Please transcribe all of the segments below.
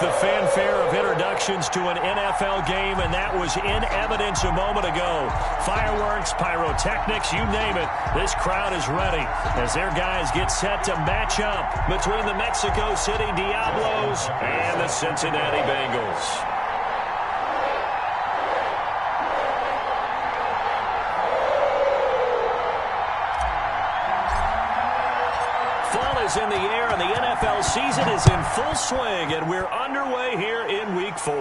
the fanfare of introductions to an NFL game, and that was in evidence a moment ago. Fireworks, pyrotechnics, you name it, this crowd is ready as their guys get set to match up between the Mexico City Diablos and the Cincinnati Bengals. In the air, and the NFL season is in full swing, and we're underway here in Week 4.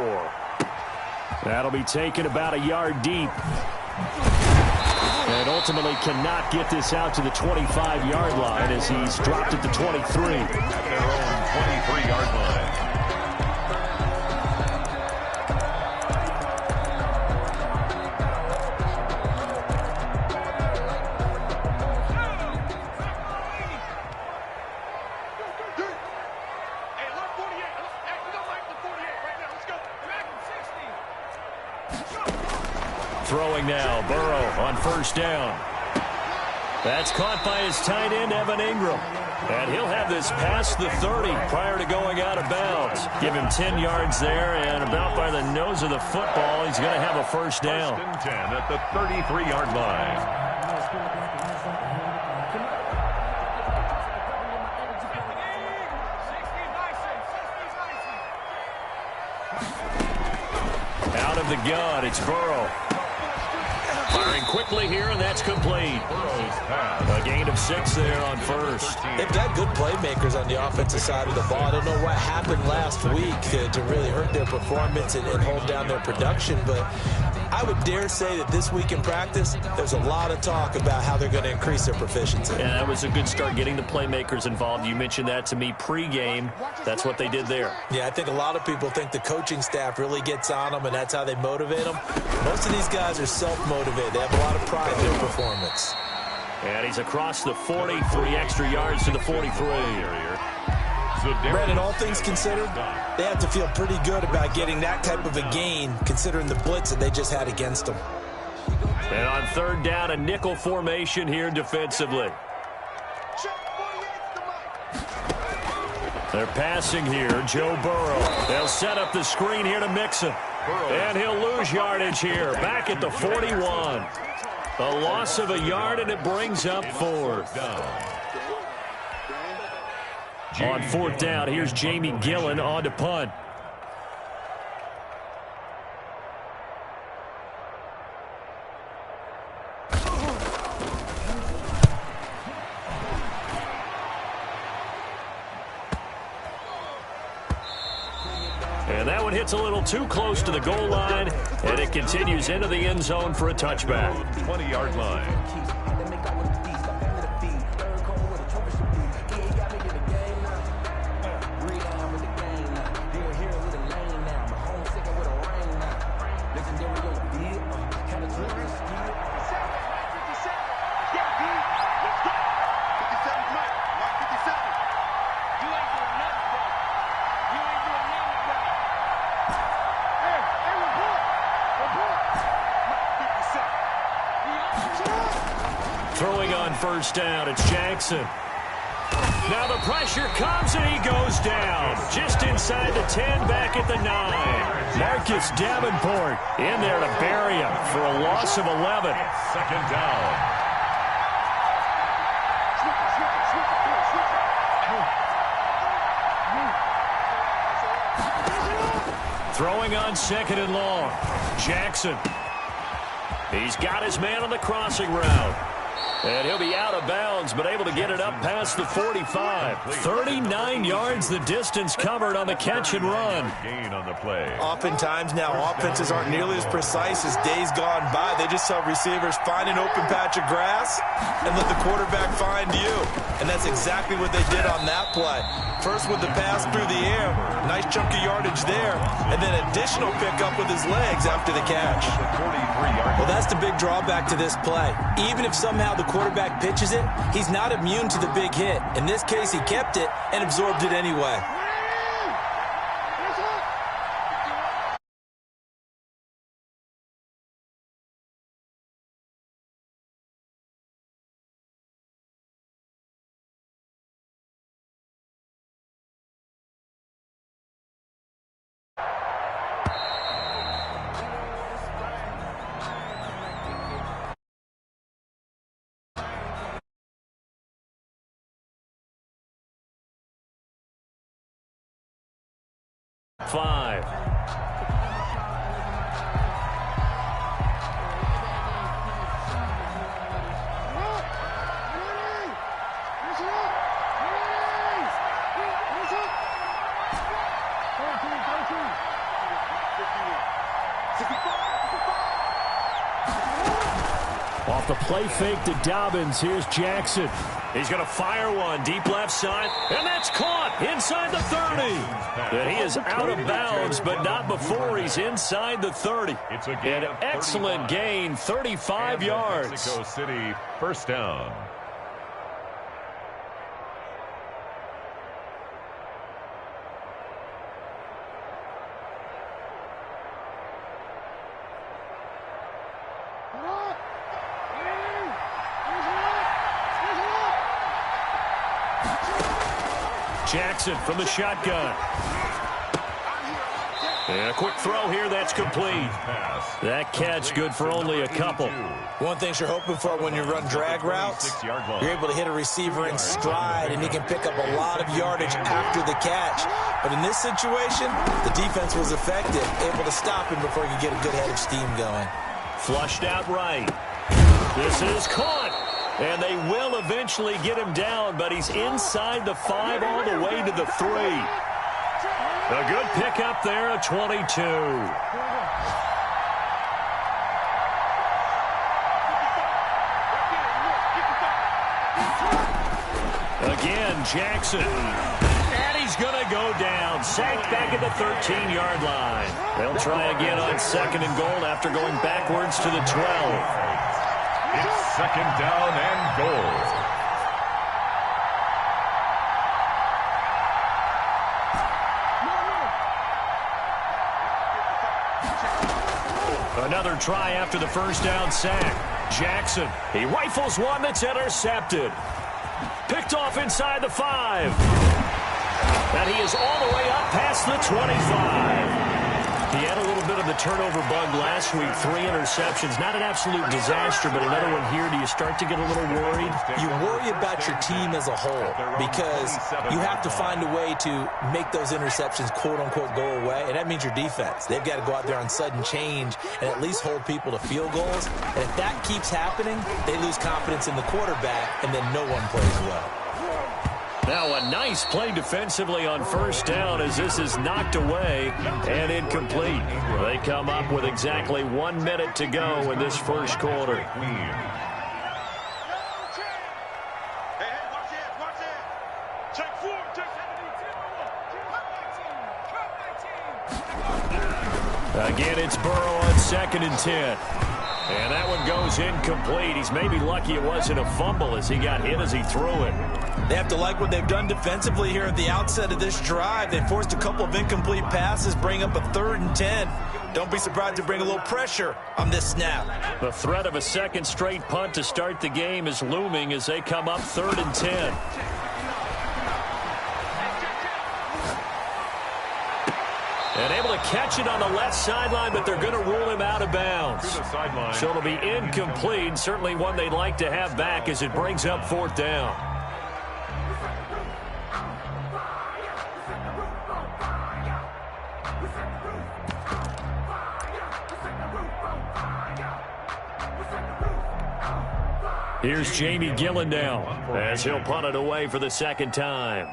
That'll be taken about a yard deep. And ultimately cannot get this out to the 25-yard line as he's dropped at the 23. At their own 23-yard line. Throwing now, Burrow on first down. That's caught by his tight end, Evan Ingram. And he'll have this past the 30 prior to going out of bounds. Give him 10 yards there, and about by the nose of the football, he's going to have a first down. First and 10 at the 33-yard line. Out of the gun, it's Burrow. Firing quickly here, and that's complete. A gain of 6 there on first. They've got good playmakers on the offensive side of the ball. I don't know what happened last week to really hurt their performance and hold down their production, but I would dare say that this week in practice, there's a lot of talk about how they're going to increase their proficiency. Yeah, that was a good start getting the playmakers involved. You mentioned that to me pregame. That's what they did there. Yeah, I think a lot of people think the coaching staff really gets on them, and that's how they motivate them. Most of these guys are self-motivated. They have a lot of pride in their performance. And he's across the 40, 3 extra yards to the 43. Brandon, all things considered, they have to feel pretty good about getting that type of a gain, considering the blitz that they just had against them. And on third down, a nickel formation here defensively. They're passing here, Joe Burrow. They'll set up the screen here to Mixon. And he'll lose yardage here, back at the 41. A loss of a yard, and it brings up fourth. On fourth down, here's Jamie Gillen on to punt. And that one hits a little too close to the goal line, and it continues into the end zone for a touchback. 20-yard line. Throwing on first down, it's Jackson. Now the pressure comes, and he goes down. Just inside the 10, back at the 9. Marcus Davenport in there to bury him for a loss of 11. Second down. Throwing on second and long. Jackson. He's got his man on the crossing route. And he'll be out of bounds, but able to get it up past the 45. 39 yards the distance covered on the catch and run. Gain on the play. Oftentimes now offenses aren't nearly as precise as days gone by. They just saw receivers find an open patch of grass and let the quarterback find you. And that's exactly what they did on that play. First with the pass through the air. Nice chunk of yardage there. And then additional pickup with his legs after the catch. Well, that's the big drawback to this play. Even if somehow the quarterback pitches it, he's not immune to the big hit. In this case, he kept it and absorbed it anyway. 5. Off the play fake to Dobbins, here's Jackson. He's going to fire one deep left side, and that's caught inside the 30. And he is out of bounds, but not before he's inside the 30. An excellent gain, 35 yards. Mexico City, first down. Jackson from the shotgun. And a quick throw here, that's complete. That catch good for only a couple. One thing you're hoping for when you run drag routes, you're able to hit a receiver in stride, and he can pick up a lot of yardage after the catch. But in this situation, the defense was effective, able to stop him before he could get a good head of steam going. Flushed out right. This is caught. And they will eventually get him down, but he's inside the 5 all the way to the 3. A good pickup there, a 22. Again, Jackson. And he's going to go down. Sacked back at the 13-yard line. They'll try again on 2nd and goal after going backwards to the 12. It's 2nd down and goal. Another try after the first down sack. Jackson, he rifles one that's intercepted. Picked off inside the 5. And he is all the way up past the 25. He had a little bit of the turnover bug last week, 3 interceptions. Not an absolute disaster, but another one here. Do you start to get a little worried? You worry about your team as a whole because you have to find a way to make those interceptions, quote-unquote, go away, and that means your defense. They've got to go out there on sudden change and at least hold people to field goals. And if that keeps happening, they lose confidence in the quarterback, and then no one plays well. Now a nice play defensively on first down as this is knocked away and incomplete. They come up with exactly 1 minute to go in this first quarter. Again, it's Burrow on 2nd and 10. And that one goes incomplete. He's maybe lucky it wasn't a fumble as he got hit as he threw it. They have to like what they've done defensively here at the outset of this drive. They forced a couple of incomplete passes, bring up a 3rd and 10. Don't be surprised to bring a little pressure on this snap. The threat of a second straight punt to start the game is looming as they come up 3rd and 10. And able to catch it on the left sideline, but they're going to rule him out of bounds. So it'll be incomplete. Certainly one they'd like to have back as it brings up 4th down. Here's Jamie Gillen now as he'll punt it away for the 2nd time.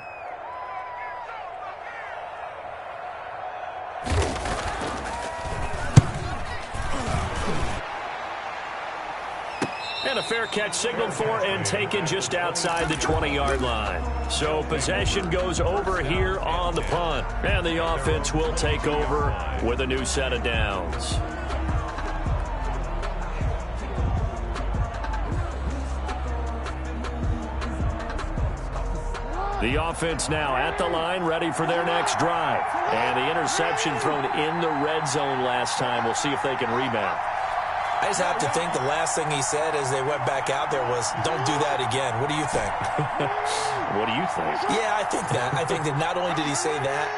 And a fair catch signaled for and taken just outside the 20-yard line. So possession goes over here on the punt. And the offense will take over with a new set of downs. The offense now at the line, ready for their next drive. And the interception thrown in the red zone last time. We'll see if they can rebound. I just have to think the last thing he said as they went back out there was, don't do that again. What do you think? What do you think? Yeah, I think that. I think that not only did he say that,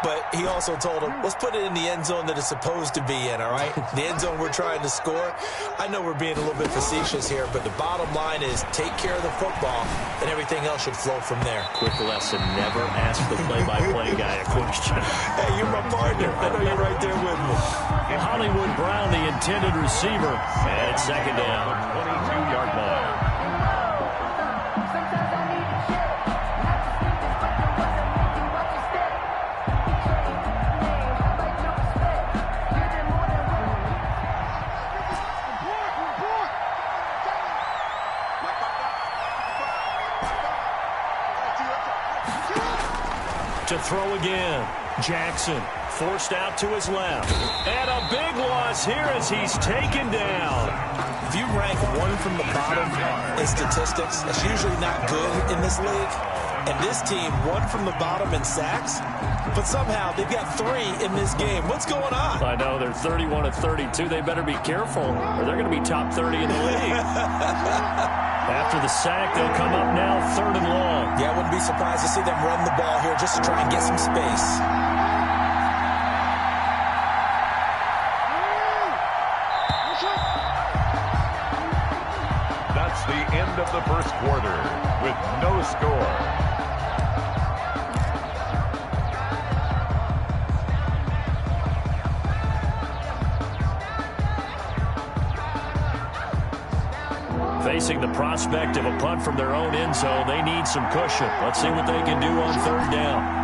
but he also told him, let's put it in the end zone that it's supposed to be in, all right? The end zone we're trying to score. I know we're being a little bit facetious here, but the bottom line is take care of the football, and everything else should flow from there. Quick lesson, never ask the play-by-play guy a question. Hey, you're my I know you're right there with me. Hollywood Brown, the intended receiver, and it's second down. 22-yard line. To throw again. Jackson forced out to his left. And a big loss here as he's taken down. If you rank one from the bottom in statistics, that's usually not good in this league. And this team, one from the bottom in sacks, but somehow they've got 3 in this game. What's going on? I know, they're 31 of 32. They better be careful, or they're going to be top 30 in the league. After the sack, they'll come up now 3rd and long. Yeah, I wouldn't be surprised to see them run the ball here just to try and get some space. That's the end of the first quarter with no score. Facing the prospect of a punt from their own end zone, they need some cushion. Let's see what they can do on 3rd down.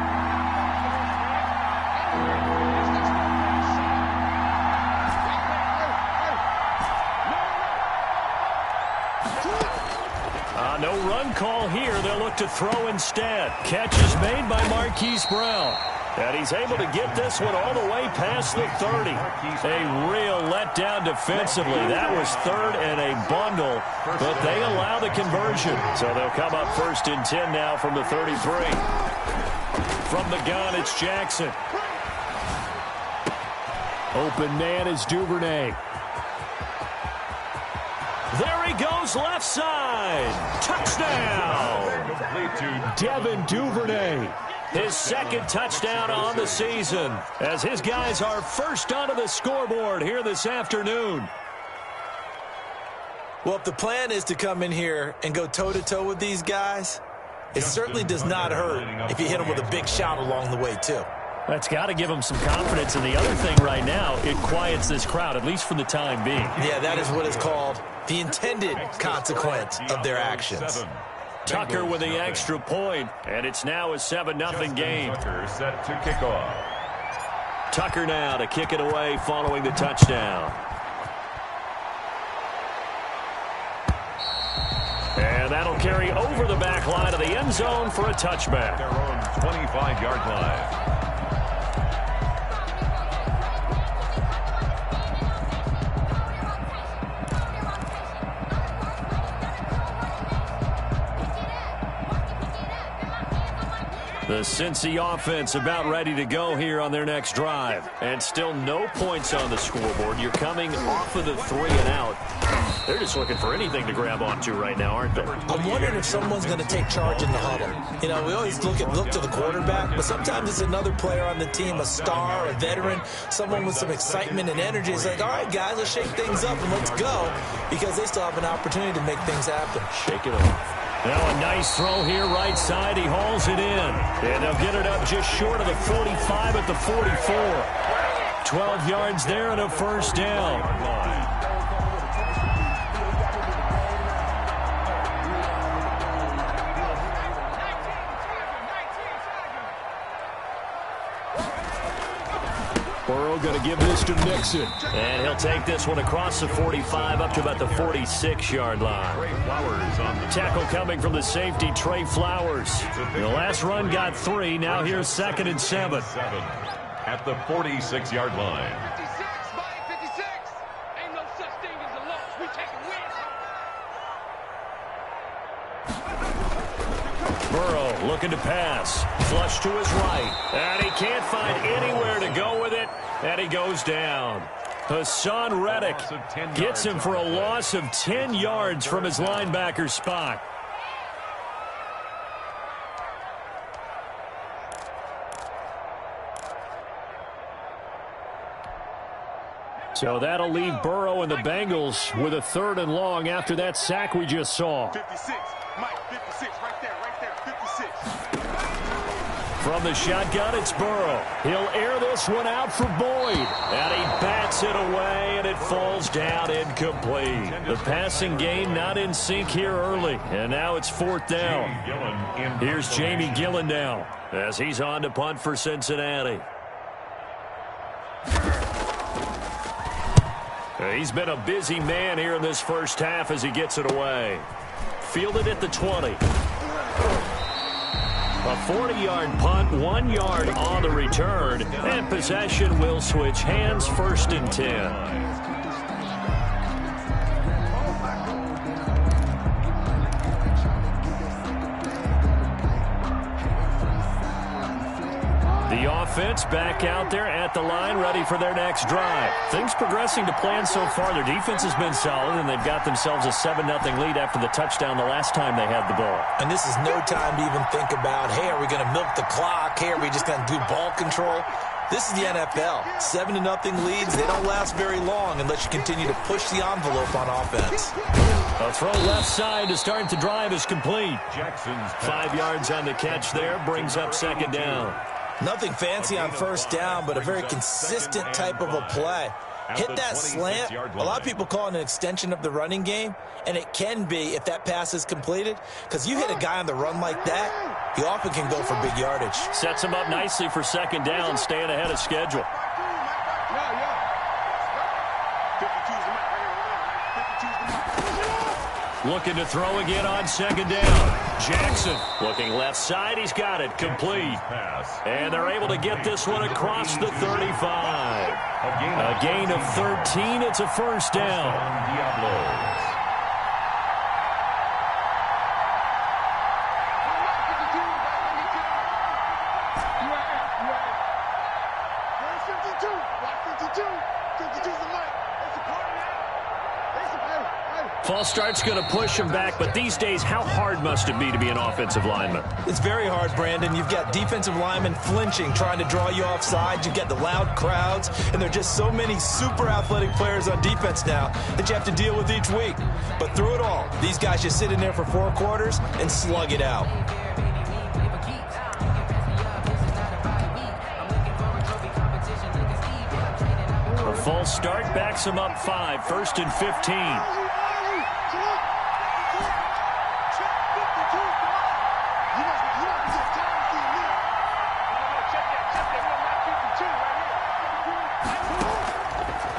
No run call here. They'll look to throw instead. Catch is made by Marquise Brown. And he's able to get this one all the way past the 30. A real letdown defensively. That was 3rd and a bundle, but they allow the conversion. So they'll come up 1st and 10 now from the 33. From the gun, it's Jackson. Open man is Duvernay. There he goes, left side. Touchdown. Devin Duvernay. His 2nd touchdown on the season as his guys are first onto the scoreboard here this afternoon. Well, if the plan is to come in here and go toe-to-toe with these guys, it certainly does not hurt if you hit them with a big shout along the way, too. That's got to give them some confidence. And the other thing right now, it quiets this crowd, at least for the time being. Yeah, that is what is called the intended consequence of their actions. Tucker with the extra point, and it's now a 7-0 game. Tucker set to kick off. Tucker now to kick it away following the touchdown. And that'll carry over the back line of the end zone for a touchback. Their own 25-yard line. The Cincy offense about ready to go here on their next drive. And still no points on the scoreboard. You're coming off of the 3 and out. They're just looking for anything to grab onto right now, aren't they? I'm wondering if someone's going to take charge in the huddle. You know, we always look to the quarterback, but sometimes it's another player on the team, a star, a veteran, someone with some excitement and energy. It's like, all right, guys, let's shake things up and let's go, because they still have an opportunity to make things happen. Shake it off. Now a nice throw here right side. He hauls it in. And they'll get it up just short of the 45 at the 44. 12 yards there and a 1st down. Burrow going to give this to Nixon. And he'll take this one across the 45 up to about the 46-yard line. Tackle coming from the safety, Trey Flowers. The last run got 3. Now here's 2nd and 7. At the 46-yard line. 56, Mike, 56. Ain't no such thing as a loss. We take a win. Burrow looking to pass. Flush to his right. And he can't find anywhere to go with it. And he goes down. Hassan Reddick gets him for a loss of 10 yards from his linebacker spot. So that'll leave Burrow and the Bengals with a 3rd and long after that sack we just saw. 56, Mike, 56, right there, 56. From the shotgun, it's Burrow. He'll air this one out for Boyd. And he bats it away, and it falls down incomplete. The passing game not in sync here early. And now it's 4th down. Here's Jamie Gillen now as he's on to punt for Cincinnati. He's been a busy man here in this first half as he gets it away. Fielded at the 20. A 40-yard punt, 1 yard on the return, and possession will switch hands, 1st and 10. The offense back out there at the line, ready for their next drive. Things progressing to plan so far. Their defense has been solid, and they've got themselves a 7-0 lead after the touchdown the last time they had the ball. And this is no time to even think about, hey, are we going to milk the clock? Hey, are we just going to do ball control? This is the NFL. 7-0 leads, they don't last very long unless you continue to push the envelope on offense. A throw left side to start the drive is complete. 5 yards on the catch there, brings up 2nd down. Nothing fancy on 1st down, but a very consistent type of a play. Hit that slant. A lot of people call it an extension of the running game, and it can be if that pass is completed, because you hit a guy on the run like that, he often can go for big yardage. Sets him up nicely for 2nd down, staying ahead of schedule. Looking to throw again on 2nd down. Jackson looking left side. He's got it complete. And they're able to get this one across the 35. A gain of 13. It's a 1st down. False start's going to push him back, but these days, how hard must it be to be an offensive lineman? It's very hard, Brandon. You've got defensive linemen flinching, trying to draw you off sides. You've got the loud crowds, and there are just so many super athletic players on defense now that you have to deal with each week. But through it all, these guys just sit in there for 4 quarters and slug it out. A false start backs him up 5, 1st and 15.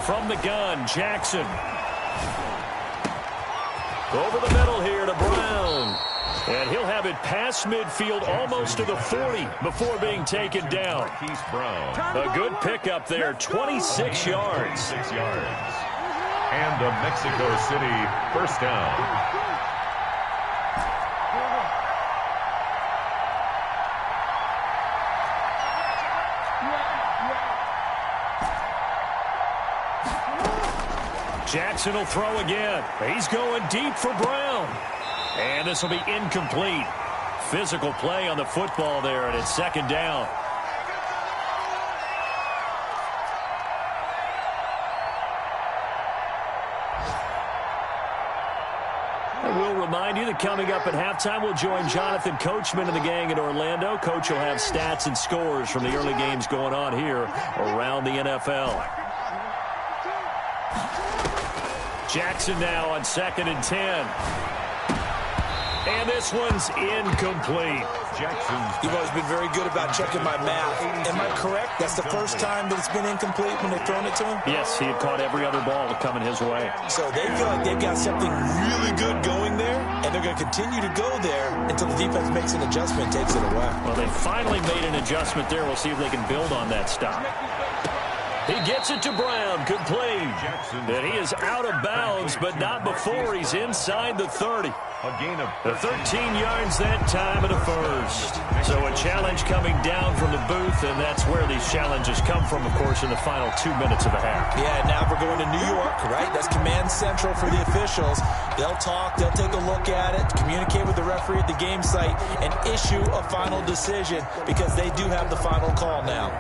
From the gun, Jackson. Over the middle here to Brown. And he'll have it past midfield almost to the 40 before being taken down. A good pickup there, 26 yards. And a Mexico City 1st down. Jackson will throw again. He's going deep for Brown. And this will be incomplete. Physical play on the football there, and it's 2nd down. I will remind you that coming up at halftime, we'll join Jonathan Coachman and the gang in Orlando. Coach will have stats and scores from the early games going on here around the NFL. Jackson now on 2nd and 10. And this one's incomplete. You've always been very good about checking my math. Am I correct? That's the first time that it's been incomplete when they've thrown it to him? Yes, he had caught every other ball coming his way. So they feel like they've got something really good going there, and they're going to continue to go there until the defense makes an adjustment and takes it away. Well, they finally made an adjustment there. We'll see if they can build on that stop. He gets it to Brown. Good play. And he is out of bounds, but not before he's inside the 30. The 13 yards that time and a 1st. So a challenge coming down from the booth, and that's where these challenges come from, of course, in the final 2 minutes of the half. Yeah, now we're going to New York, right? That's command central for the officials. They'll talk, they'll take a look at it, communicate with the referee at the game site, and issue a final decision because they do have the final call now.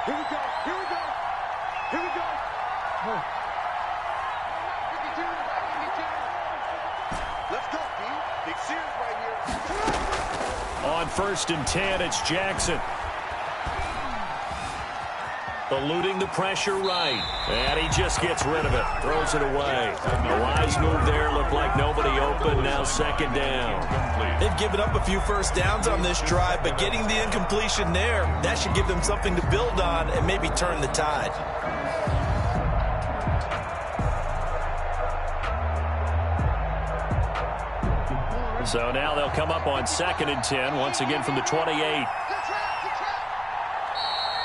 Here we go. Here we go. Here we go. Let's go, B. Big series right here. On 1st and 10, it's Jackson. Eluding the pressure right. And he just gets rid of it. Throws it away. A wise move there. Looked like nobody open. Now 2nd down. They've given up a few first downs on this drive, but getting the incompletion there, that should give them something to build on and maybe turn the tide. So now they'll come up on 2nd and 10, once again from the 28.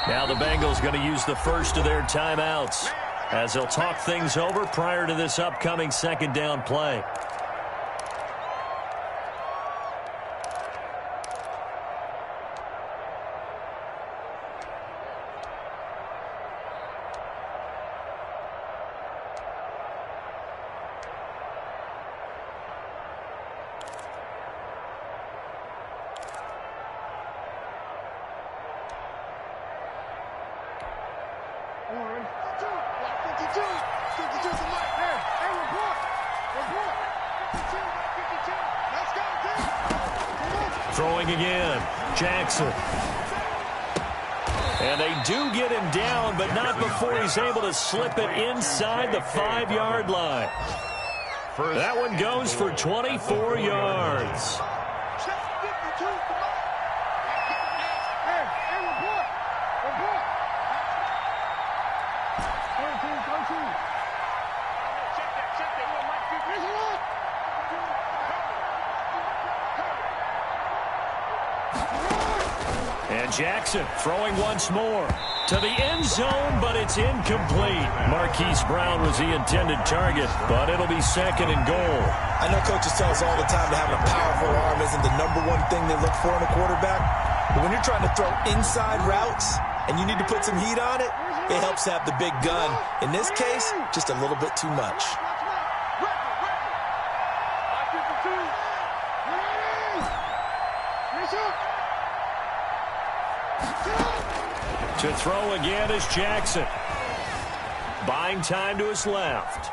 Now the Bengals going to use the first of their timeouts as they'll talk things over prior to this upcoming 2nd down play. Throwing again, Jackson. And they do get him down, but not before he's able to slip it inside the 5-yard line. That one goes for 24 yards. And Jackson throwing once more to the end zone, but it's incomplete. Marquise Brown was the intended target, but it'll be 2nd and goal. I know coaches tell us all the time that having a powerful arm isn't the #1 thing they look for in a quarterback. But when you're trying to throw inside routes and you need to put some heat on it, it helps have the big gun. In this case, just a little bit too much. To throw again is Jackson. Buying time to his left.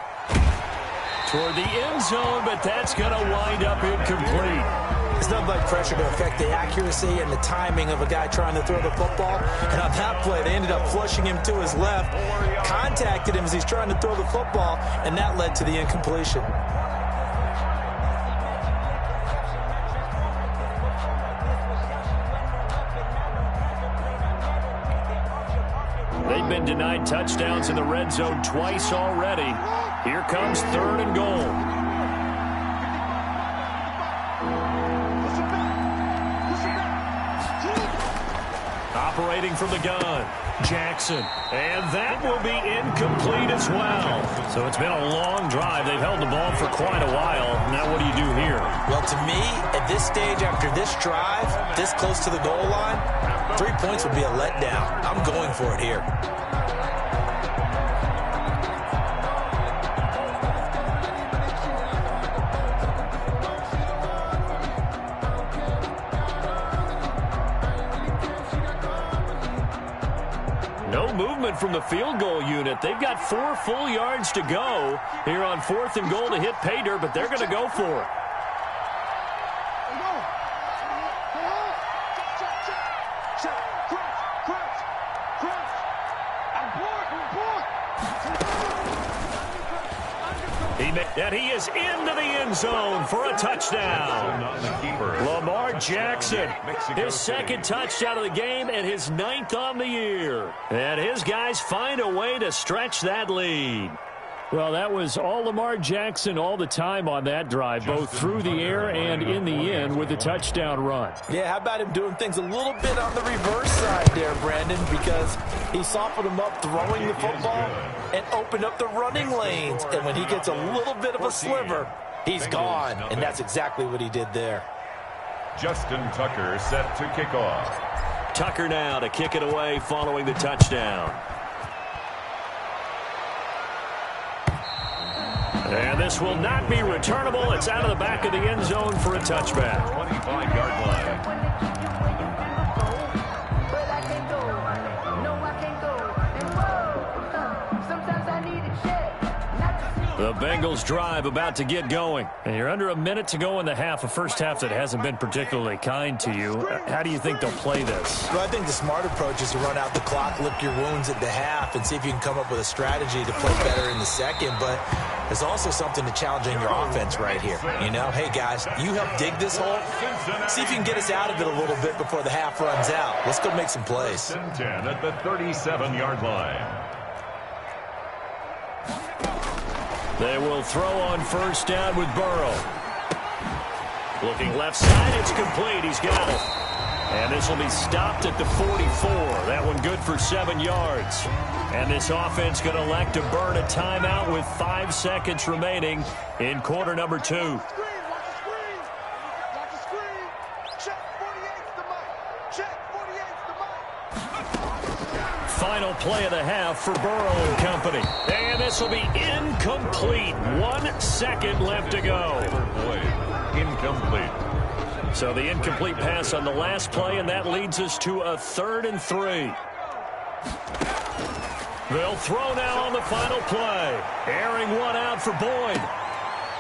Toward the end zone, but that's going to wind up incomplete. It's nothing like pressure to affect the accuracy and the timing of a guy trying to throw the football. And on that play, they ended up flushing him to his left, contacted him as he's trying to throw the football, and that led to the incompletion. They've been denied touchdowns in the red zone twice already. Here comes 3rd and goal. Operating from the gun, Jackson. And that will be incomplete as well. So it's been a long drive. They've held the ball for quite a while. Now what do you do here? Well, to me, at this stage after this drive, this close to the goal line, 3 points would be a letdown. I'm going for it here. No movement from the field goal unit. They've got 4 full yards to go here on 4th and goal to hit pay dirt, but they're going to go for it. And he is into the end zone for a touchdown. Lamar Jackson, his 2nd touchdown of the game and his 9th on the year. And his guys find a way to stretch that lead. Well, that was all Lamar Jackson all the time on that drive, both through the air and in the end with the touchdown run. Yeah, how about him doing things a little bit on the reverse side there, Brandon, because he softened him up throwing the football and opened up the running lanes. And when he gets a little bit of a sliver, he's gone. And that's exactly what he did there. Justin Tucker set to kick off. Tucker now to kick it away following the touchdown. And this will not be returnable. It's out of the back of the end zone for a touchback. 25-yard line. The Bengals drive about to get going. And you're under a minute to go in the half, a first half that hasn't been particularly kind to you. How do you think they'll play this? Well, I think the smart approach is to run out the clock, lick your wounds at the half, and see if you can come up with a strategy to play better in the second. But there's also something to challenging your offense right here. You know, hey, guys, you help dig this hole. See if you can get us out of it a little bit before the half runs out. Let's go make some plays. 10 at the 37-yard line. They will throw on first down with Burrow. Looking left side, it's complete. He's got it. And this will be stopped at the 44. That one good for 7 yards. And this offense going to elect to burn a timeout with 5 seconds remaining in quarter number 2. Final play of the half for Burrow and company. And this will be incomplete. 1 second left to go. Incomplete. So the incomplete pass on the last play, and that leads us to a 3rd and 3. They'll throw now on the final play. Airing one out for Boyd.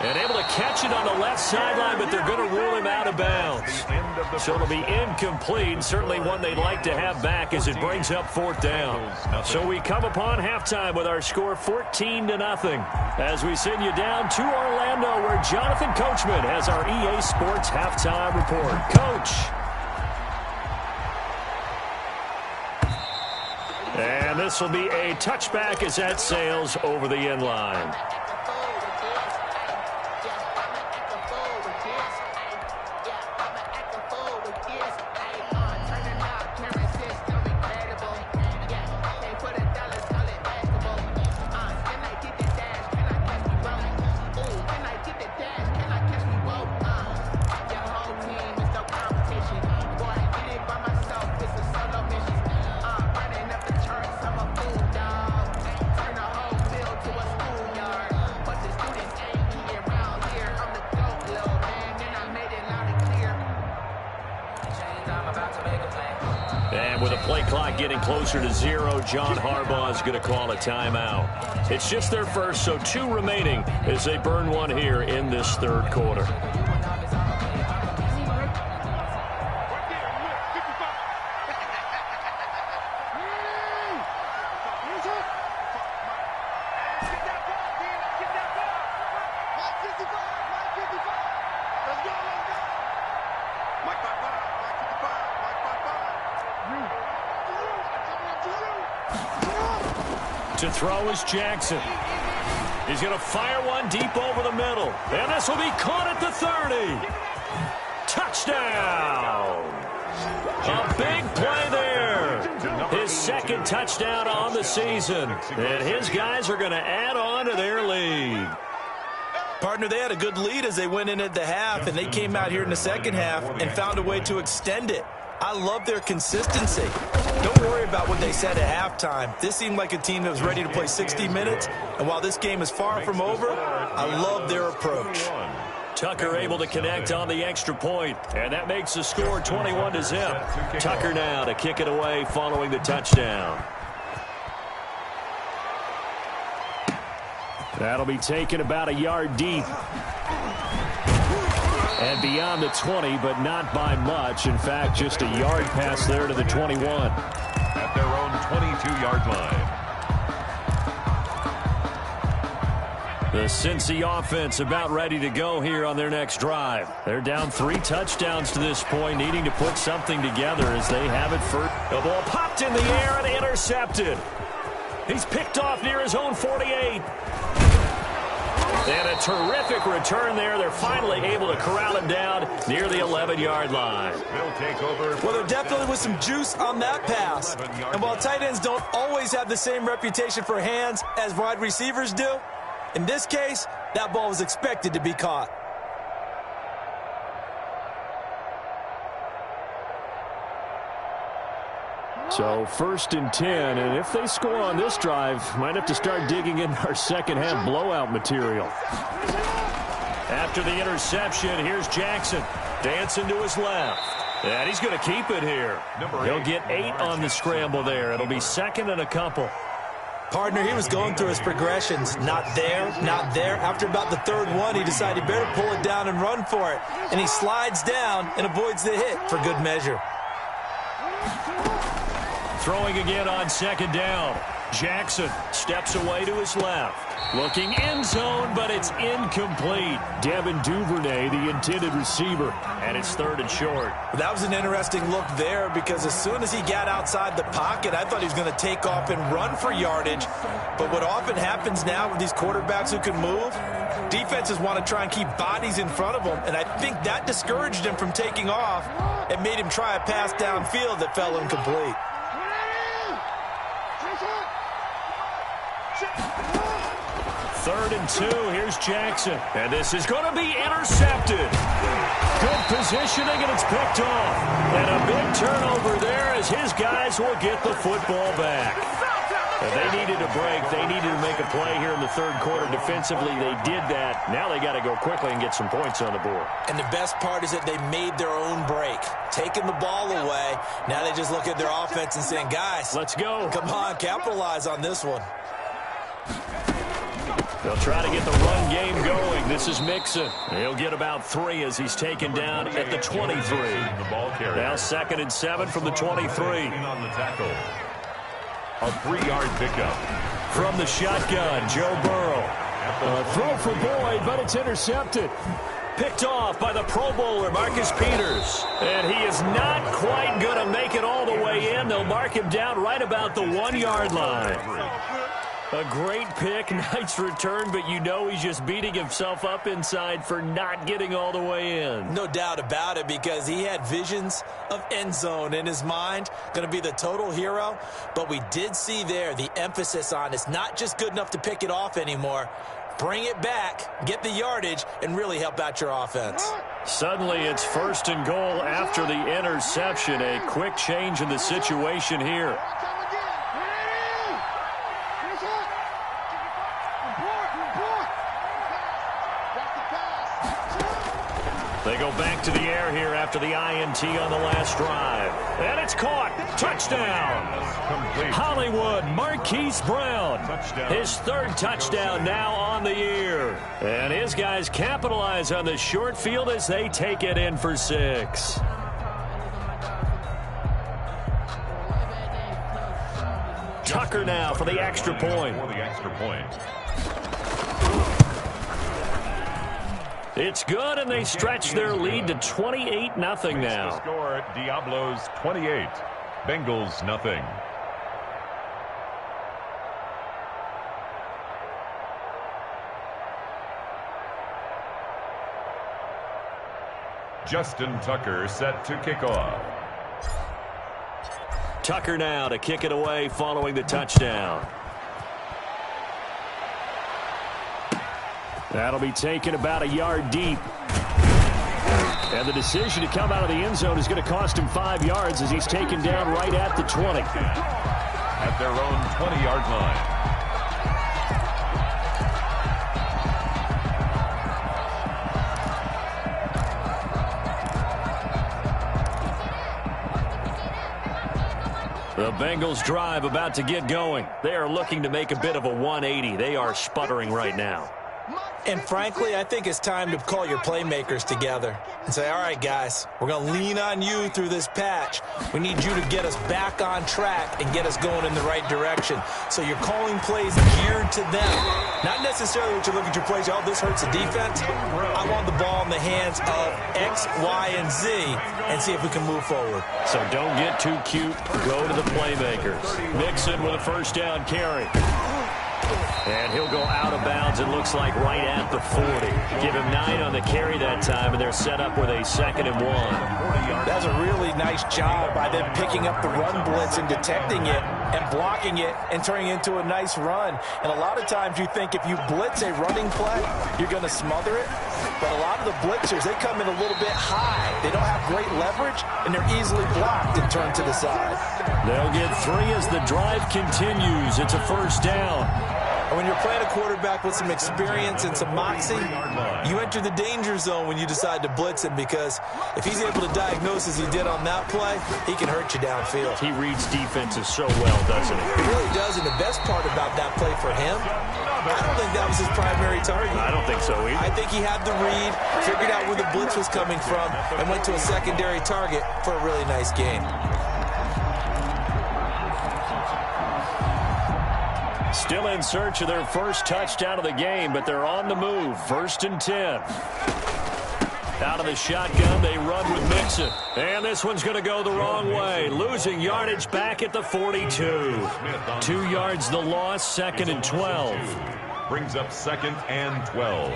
And able to catch it on the left sideline, but they're going to rule him out of bounds. So it'll be incomplete. Certainly one they'd like to have back as it brings up 4th down. So we come upon halftime with our score 14-0 as we send you down to Orlando, where Jonathan Coachman has our EA Sports halftime report. Coach. And this will be a touchback as that sails over the end line. And with a play clock getting closer to 0, John Harbaugh is going to call a timeout. It's just their first, so 2 remaining as they burn one here in this 3rd quarter. To throw is Jackson. He's going to fire one deep over the middle. And this will be caught at the 30. Touchdown! A big play there. His 2nd touchdown on the season. And his guys are going to add on to their lead. Partner, they had a good lead as they went in at the half, and they came out here in the second half and found a way to extend it. I love their consistency. Don't worry about what they said at halftime. This seemed like a team that was ready to play 60 minutes, and while this game is far from over, I love their approach. Tucker able to connect on the extra point, and that makes the score 21-0. Tucker now to kick it away following the touchdown. That'll be taken about a yard deep. And beyond the 20, but not by much. In fact, just a yard pass there to the 21. At their own 22-yard line. The Cincy offense about ready to go here on their next drive. They're down 3 touchdowns to this point, needing to put something together as they have it first. The ball popped in the air and intercepted. He's picked off near his own 48. And a terrific return there. They're finally able to corral him down near the 11-yard line. They'll take over. Well, there definitely was some juice on that pass. And while tight ends don't always have the same reputation for hands as wide receivers do, in this case, that ball was expected to be caught. So 1st and 10, and if they score on this drive, might have to start digging in our second half blowout material. After the interception, here's Jackson dancing to his left. And he's going to keep it here. He'll get 8 on the scramble there. It'll be 2nd and a couple. Partner, he was going through his progressions. Not there, not there. After about the third one, he decided he better pull it down and run for it. And he slides down and avoids the hit for good measure. Throwing again on second down. Jackson steps away to his left. Looking end zone, but it's incomplete. Devin Duvernay, the intended receiver, and it's third and short. That was an interesting look there because as soon as he got outside the pocket, I thought he was going to take off and run for yardage. But what often happens now with these quarterbacks who can move, defenses want to try and keep bodies in front of them, and I think that discouraged him from taking off and made him try a pass downfield that fell incomplete. Third and 2, here's Jackson. And this is going to be intercepted. Good positioning, and it's picked off. And a big turnover there as his guys will get the football back. And they needed a break. They needed to make a play here in the third quarter defensively. They did that. Now they got to go quickly and get some points on the board. And the best part is that they made their own break. Taking the ball away. Now they just look at their offense and saying, guys, let's go. Come on, capitalize on this one. They'll try to get the run game going. This is Mixon. He'll get about 3 as he's taken down at the 23. Now 2nd and 7 from the 23. A 3-yard pickup. From the shotgun, Joe Burrow. Throw for Boyd, but it's intercepted. Picked off by the Pro Bowler, Marcus Peters. And he is not quite going to make it all the way in. They'll mark him down right about the 1-yard line. A great pick, nice return, but you know he's just beating himself up inside for not getting all the way in. No doubt about it, because he had visions of end zone in his mind, going to be the total hero. But we did see there the emphasis on it's not just good enough to pick it off anymore. Bring it back, get the yardage, and really help out your offense. Suddenly it's 1st and goal after the interception. A quick change in the situation here. They go back to the air here after the INT on the last drive. And it's caught. Touchdown. Hollywood, Marquise Brown. His 3rd touchdown now on the year. And his guys capitalize on the short field as they take it in for 6. Tucker now for the extra point. It's good, and they stretch their lead to 28-0 now. Score, Diablos 28, Bengals nothing. Justin Tucker set to kick off. Tucker now to kick it away following the touchdown. That'll be taken about a yard deep. And the decision to come out of the end zone is going to cost him 5 yards as he's taken down right at the 20. At their own 20-yard line. The Bengals drive about to get going. They are looking to make a bit of a 180. They are sputtering right now. And frankly, I think it's time to call your playmakers together and say, all right, guys, we're going to lean on you through this patch. We need you to get us back on track and get us going in the right direction. So you're calling plays geared to them. Not necessarily that you look at your plays, oh, this hurts the defense. I want the ball in the hands of X, Y, and Z and see if we can move forward. So don't get too cute. Go to the playmakers. Mixon with a 1st down carry. And he'll go out of bounds, it looks like, right at the 40. Give him 9 on the carry that time, and they're set up with a 2nd and 1. That's a really nice job by them picking up the run blitz and detecting it and blocking it and turning it into a nice run. And a lot of times you think if you blitz a running play, you're going to smother it. But a lot of the blitzers, they come in a little bit high. They don't have great leverage, and they're easily blocked and turned to the side. They'll get 3 as the drive continues. It's a 1st down. And when you're playing a quarterback with some experience and some moxie, You enter the danger zone when you decide to blitz him, because if he's able to diagnose as he did on that play, he can hurt you downfield. He reads defenses so well, doesn't he? He really does, and the best part about that play for him, I don't think that was his primary target. I don't think so either. I think he had the read, figured out where the blitz was coming from, and went to a secondary target for a really nice gain. Still in search of their first touchdown of the game, but they're on the move. 1st and 10. Out of the shotgun, they run with Mixon. And this one's going to go the wrong way. Losing yardage back at the 42. 2 yards the loss, 2nd and 12. Brings up 2nd and 12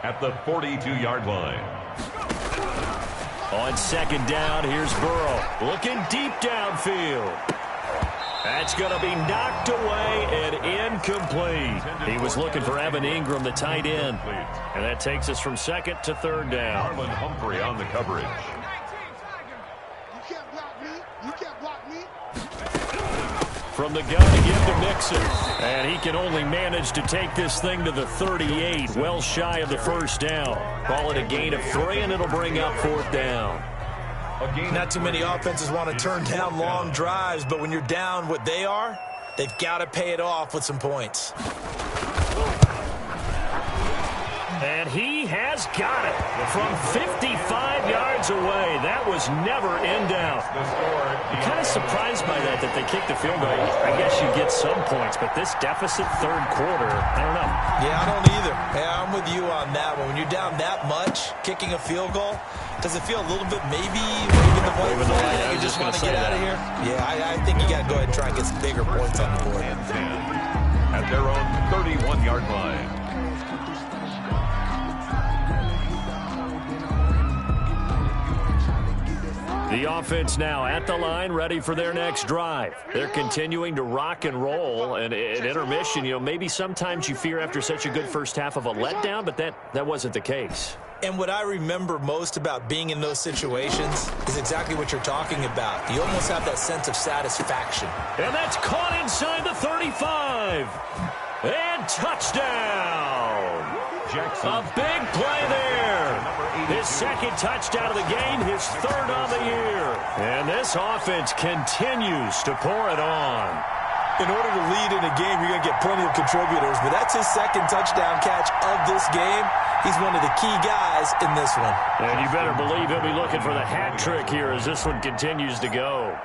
at the 42-yard line. On 2nd down, here's Burrow. Looking deep downfield. That's going to be knocked away and incomplete. He was looking for Evan Ingram, the tight end. And that takes us from 2nd to 3rd down. Marlon Humphrey on the coverage. You can't block me. You can't block me. From the gun to give to Mixon. And he can only manage to take this thing to the 38, well shy of the 1st down. Call it a gain of 3, and it'll bring up 4th down. Not too many offenses want to turn down long drives, but when you're down what they are, they've got to pay it off with some points. And he has got it from 55 yards away. That was never in doubt. I'm kind of surprised by that they kicked the field goal. I guess you get some points, but this deficit 3rd quarter, I don't know. Yeah, I don't either. Yeah, I'm with you on that one. When you're down that much, kicking a field goal, does it feel a little bit maybe waving the white flag? You just want to get out of here? Yeah, I think you got to go ahead and try and get some bigger points on the board. At their own 31-yard line. The offense now at the line, ready for their next drive. They're continuing to rock and roll, and at intermission, maybe sometimes you fear after such a good first half of a letdown, but that wasn't the case. And what I remember most about being in those situations is exactly what you're talking about. You almost have that sense of satisfaction. And that's caught inside the 35. And touchdown. Jackson. A big play there. His 2nd touchdown of the game, his 3rd on the year. And this offense continues to pour it on. In order to lead in a game, you're going to get plenty of contributors, but that's his 2nd touchdown catch of this game. He's one of the key guys in this one. And you better believe he'll be looking for the hat trick here as this one continues to go.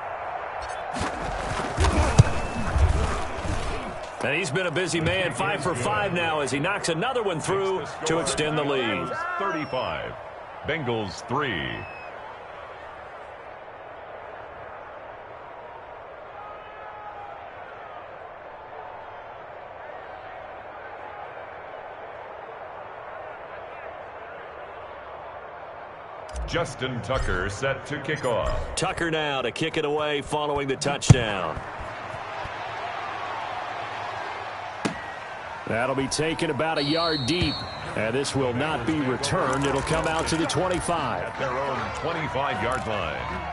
And he's been a busy man, 5 for 5 now as he knocks another one through to extend the lead. 35. Bengals 3. Justin Tucker set to kick off. Tucker now to kick it away following the touchdown. That'll be taken about a yard deep. And this will not be returned. It'll come out to the 25. At their own 25-yard line.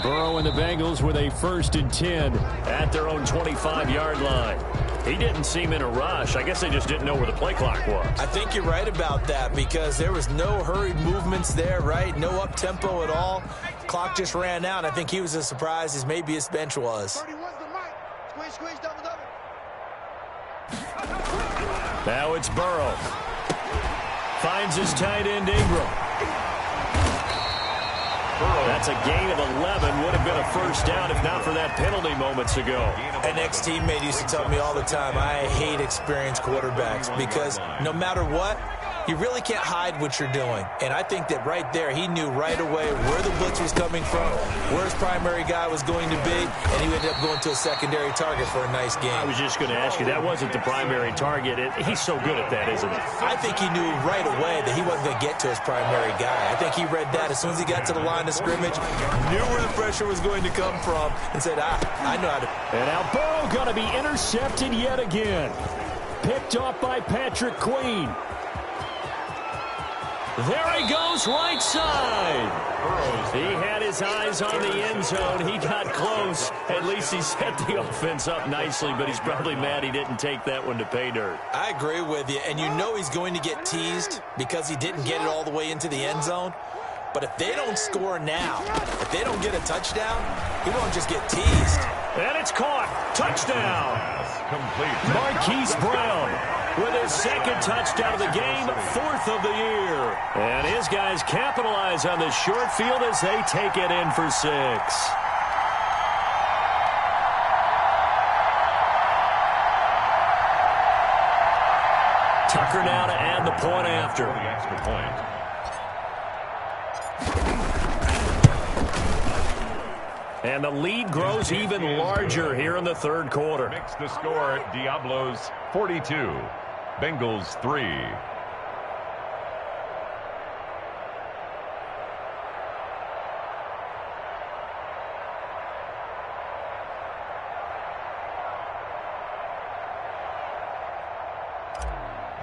Burrow and the Bengals with a 1st and 10 at their own 25-yard line. He didn't seem in a rush. I guess they just didn't know where the play clock was. I think you're right about that because there was no hurried movements there, right? No up-tempo at all. Clock just ran out. I think he was as surprised as maybe his bench was. 31's the mic. Squish, double. Now it's Burrow. Finds his tight end Ingram. That's a gain of 11. Would have been a 1st down if not for that penalty moments ago. An ex-teammate used to tell me all the time, I hate experienced quarterbacks because no matter what, you really can't hide what you're doing. And I think that right there, he knew right away where the blitz was coming from, where his primary guy was going to be, and he ended up going to a secondary target for a nice game. I was just going to ask you, that wasn't the primary target. He's so good at that, isn't he? I think he knew right away that he wasn't going to get to his primary guy. I think he read that as soon as he got to the line of scrimmage, knew where the pressure was going to come from, and said, I know how to. And now Burrow going to be intercepted yet again. Picked off by Patrick Queen. There he goes, right side. He had his eyes on the end zone. He got close. At least he set the offense up nicely, but he's probably mad he didn't take that one to pay dirt. I agree with you, and you know he's going to get teased because he didn't get it all the way into the end zone. But if they don't score now, if they don't get a touchdown, he won't just get teased. And it's caught. Touchdown. Complete. Marquise Brown with his second touchdown of the game, 4th of the year. And his guys capitalize on the short field as they take it in for 6. Tucker now to add the point after. The extra point. And the lead grows even larger here in the third quarter. Makes the score Diablos 42, Bengals 3.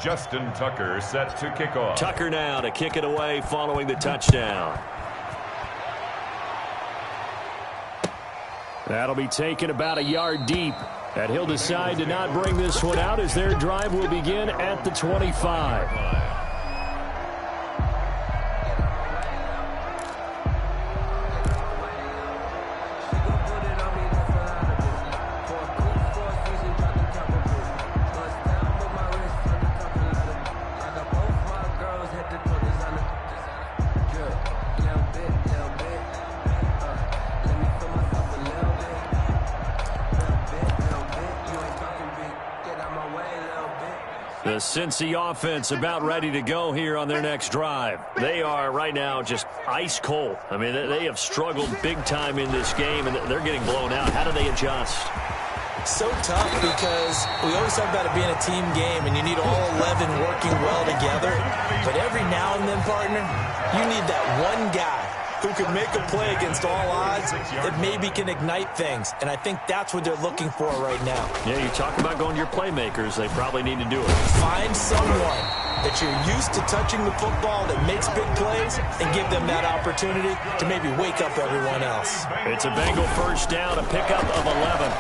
Justin Tucker set to kick off. Tucker now to kick it away following the touchdown. That'll be taken about a yard deep. And he'll decide to not bring this one out as their drive will begin at the 25. The Cincy offense about ready to go here on their next drive. They are right now just ice cold. I mean, they have struggled big time in this game, and they're getting blown out. How do they adjust? So tough because we always talk about it being a team game, and you need all 11 working well together. But every now and then, partner, you need that one guy who can make a play against all odds that maybe can ignite things. And I think that's what they're looking for right now. Yeah, you talk about going to your playmakers. They probably need to do it. Find someone that you're used to touching the football that makes big plays and give them that opportunity to maybe wake up everyone else. It's a Bengal first down, a pickup of 11.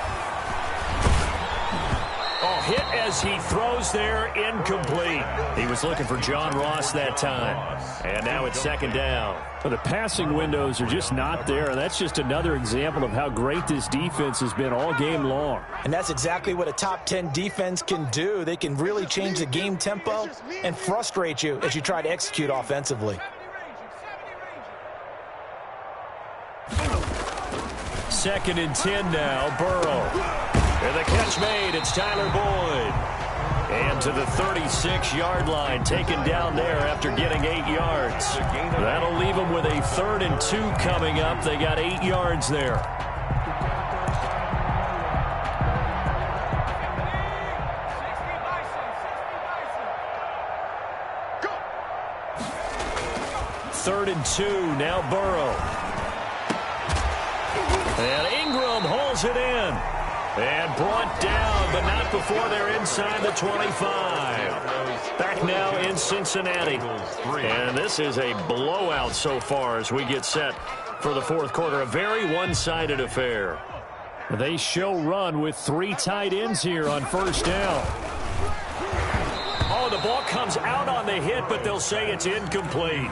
Oh, hit as he throws there, incomplete. He was looking for John Ross that time. And now it's second down. Well, the passing windows are just not there, and that's just another example of how great this defense has been all game long. And that's exactly what a top 10 defense can do. They can really change the game tempo and frustrate you as you try to execute offensively. Second and 10 now, Burrow. And the catch made, it's Tyler Boyd. And to the 36-yard line, taken down there after getting 8 yards. That'll leave them with a 3rd and 2 coming up. They got 8 yards there. Third and 2, now Burrow. And Ingram holds it in. And brought down, but not before they're inside the 25. Back now in Cincinnati. And this is a blowout so far as we get set for the fourth quarter. A very one-sided affair. They show run with 3 tight ends here on first down. Oh, the ball comes out on the hit, but they'll say it's incomplete.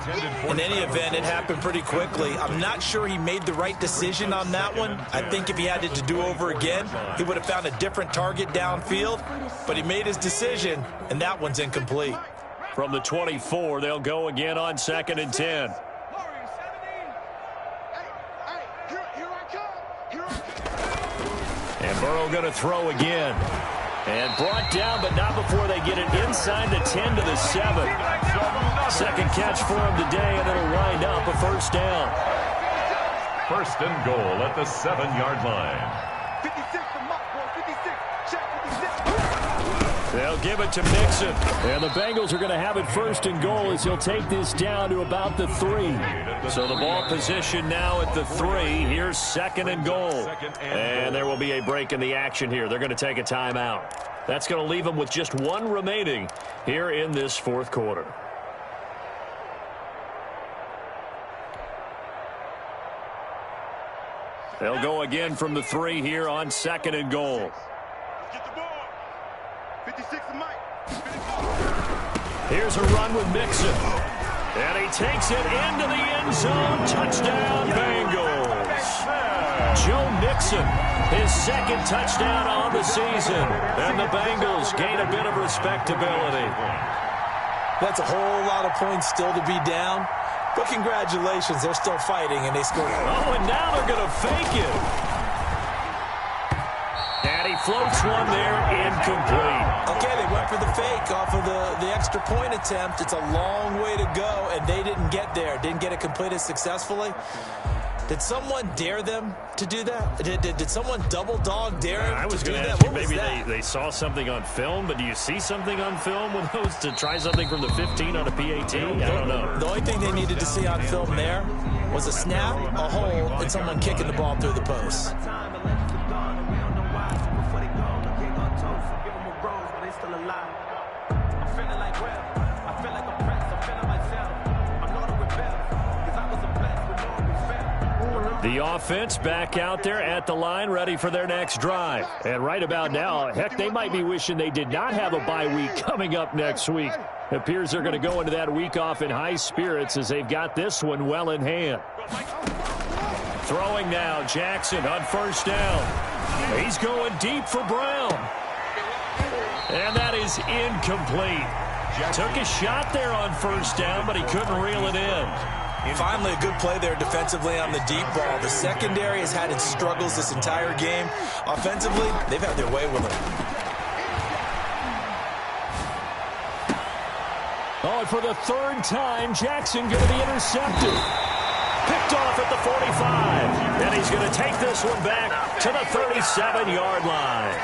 In any event, it happened pretty quickly. I'm not sure he made the right decision on that one. I think if he had it to do over again, he would have found a different target downfield. But he made his decision, and that one's incomplete. From the 24, they'll go again on 2nd and 10. And Burrow going to throw again. And brought down, but not before they get it inside the 10 to the 7. Second catch for him today, and it'll wind up a first down. First and goal at the 7-yard line. 56 to Mott, boy. 56. Check 56. They'll give it to Mixon. And the Bengals are going to have it first and goal as he'll take this down to about the 3. So the ball position now at the 3. Here's second and goal. And there will be a break in the action here. They're going to take a timeout. That's going to leave them with just one remaining here in this fourth quarter. They'll go again from the 3 here on second and goal. Get the ball. 56 to Mike. Here's a run with Mixon. And he takes it into the end zone. Touchdown, Bengals. Joe Mixon, his second touchdown on the season. And the Bengals gain a bit of respectability. That's a whole lot of points still to be down. But congratulations, they're still fighting, and they scored. Oh, and now they're going to fake it. And he floats one there, incomplete. Okay, they went for the fake off of the extra point attempt. It's a long way to go, and they didn't get there. Didn't get it completed successfully. Did someone dare them to do that? Did someone double dog dare them I was to do going to that? ask you, maybe they saw something on film, but do you see something on film with those to try something from the 15 on a PAT? I don't know. The only thing they needed to see on film there was a snap, a hold, and someone kicking the ball through the post. The offense back out there at the line, ready for their next drive. And right about now, heck, they might be wishing they did not have a bye week coming up next week. It appears they're going to go into that week off in high spirits as they've got this one well in hand. Throwing now, Jackson on first down. He's going deep for Brown. And that is incomplete. Took a shot there on first down, but he couldn't reel it in. Finally, a good play there defensively on the deep ball. The secondary has had its struggles this entire game. Offensively, they've had their way with it. Oh, and for the third time, Jackson going to be intercepted. Picked off at the 45. And he's going to take this one back to the 37-yard line.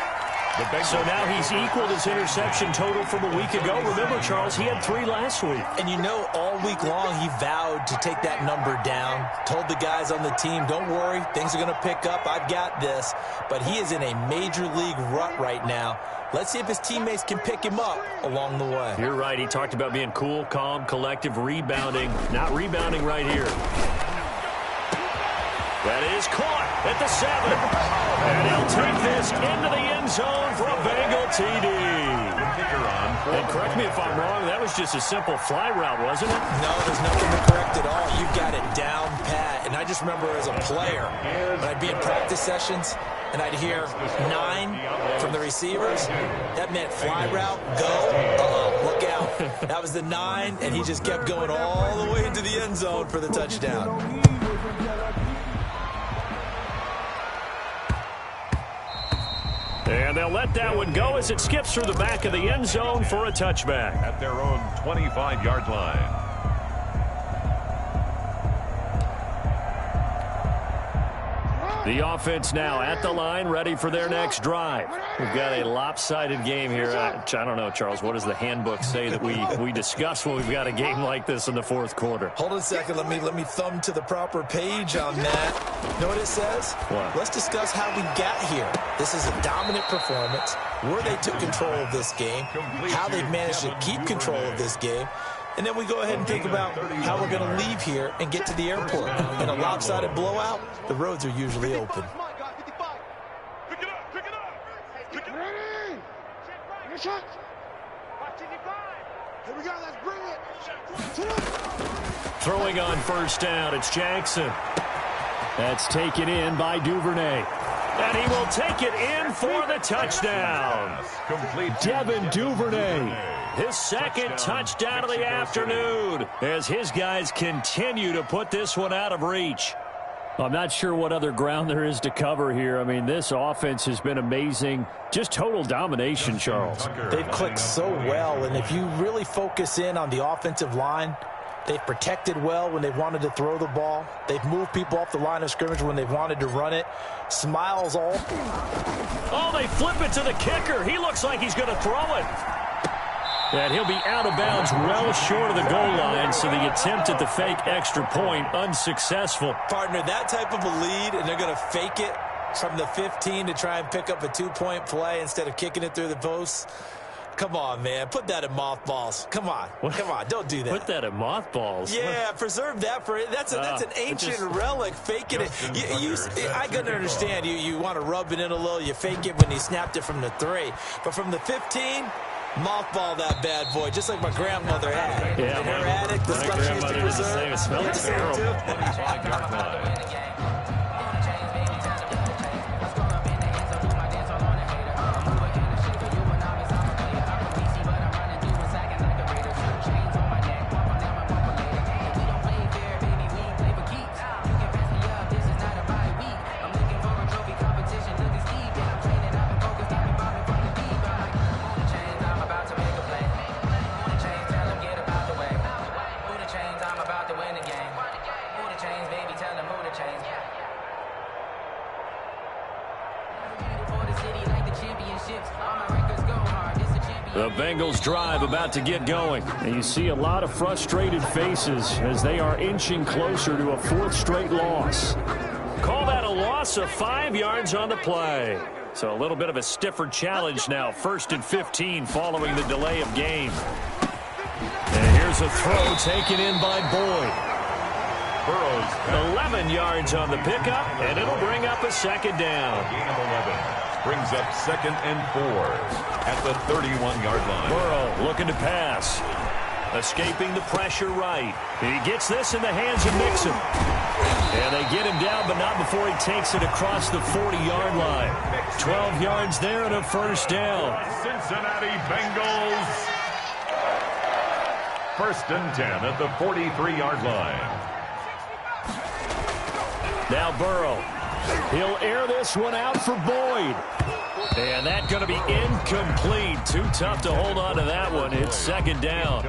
So now he's equaled his interception total from a week ago. Remember, Charles, he had 3 last week. And you know, all week long, he vowed to take that number down. Told the guys on the team, don't worry, things are going to pick up. I've got this. But he is in a major league rut right now. Let's see if his teammates can pick him up along the way. You're right. He talked about being cool, calm, collective, rebounding. Not rebounding right here. That is caught at the 7. And he'll take this into the end zone for a Bengal TD. And correct me if I'm wrong, that was just a simple fly route, wasn't it? No, there's nothing to correct at all. You've got it down pat. And I just remember as a player, when I'd be in practice sessions, and I'd hear 9 from the receivers, that meant fly route, go, look out. That was the 9, and he just kept going all the way into the end zone for the touchdown. And they'll let that one go as it skips through the back of the end zone for a touchback. At their own 25-yard line. The offense now at the line, ready for their next drive. We've got a lopsided game here. I don't know, Charles, what does the handbook say that we discuss when we've got a game like this in the fourth quarter? Hold on a second. Let me thumb to the proper page on that. You know what it says? What? Let's discuss how we got here. This is a dominant performance, where they took control of this game, how they've managed to keep control of this game, and then we go ahead and think about how we're going to leave here and get to the airport. In a lopsided blowout, the roads are usually open. Pick it up, pick it up. Pick it up. Ready? Check right. Here we go, let's bring it. Throwing on first down, it's Jackson. That's taken in by Duvernay. And he will take it in for the touchdown. Devin Duvernay. His second touchdown of the afternoon as his guys continue to put this one out of reach. I'm not sure what other ground there is to cover here. I mean, this offense has been amazing. Just total domination, Charles. They've clicked so well, and if you really focus in on the offensive line, they've protected well when they've wanted to throw the ball. They've moved people off the line of scrimmage when they've wanted to run it. Smiles all. Oh, they flip it to the kicker. He looks like he's going to throw it. And he'll be out of bounds well short of the goal line, so the attempt at the fake extra point unsuccessful. Partner, that type of a lead, and they're going to fake it from the 15 to try and pick up a 2-point play instead of kicking it through the posts. Come on, man. Put that in mothballs. Come on. Come on. Don't do that. Put that in mothballs? Yeah, preserve that for it. That's an ancient relic. Faking it. I can understand. You want to rub it in a little. You fake it when you snapped it from the 3. But from the 15, mothball that bad boy, just like my grandmother had. Yeah, in her attic, the stuff she used to preserve. It smells terrible. The Bengals drive about to get going. And you see a lot of frustrated faces as they are inching closer to a 4th straight loss. Call that a loss of 5 yards on the play. So a little bit of a stiffer challenge now. 1st and 15 following the delay of game. And here's a throw taken in by Boyd. Burrows 11 yards on the pickup, and it'll bring up a 2nd down. gain of 11. Brings up 2nd and 4 at the 31-yard line. Burrow looking to pass. Escaping the pressure right. He gets this in the hands of Mixon. And they get him down, but not before he takes it across the 40-yard line. 12 yards there and a 1st down. Cincinnati Bengals. 1st and 10 at the 43-yard line. Now Burrow. He'll air this one out for Boyd. And that's going to be incomplete. Too tough to hold on to that one. It's 2nd down.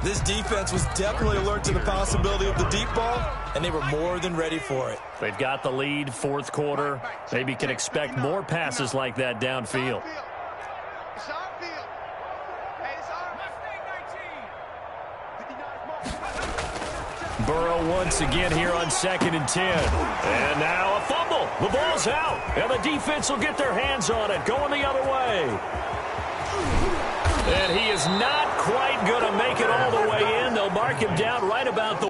This defense was definitely alert to the possibility of the deep ball, and they were more than ready for it. They've got the lead, 4th quarter. Maybe can expect more passes like that downfield. Burrow once again here on 2nd and 10. And now a fumble. The ball's out. And the defense will get their hands on it. Going the other way. And he is not quite going to make it all the way in. They'll mark him down right about the...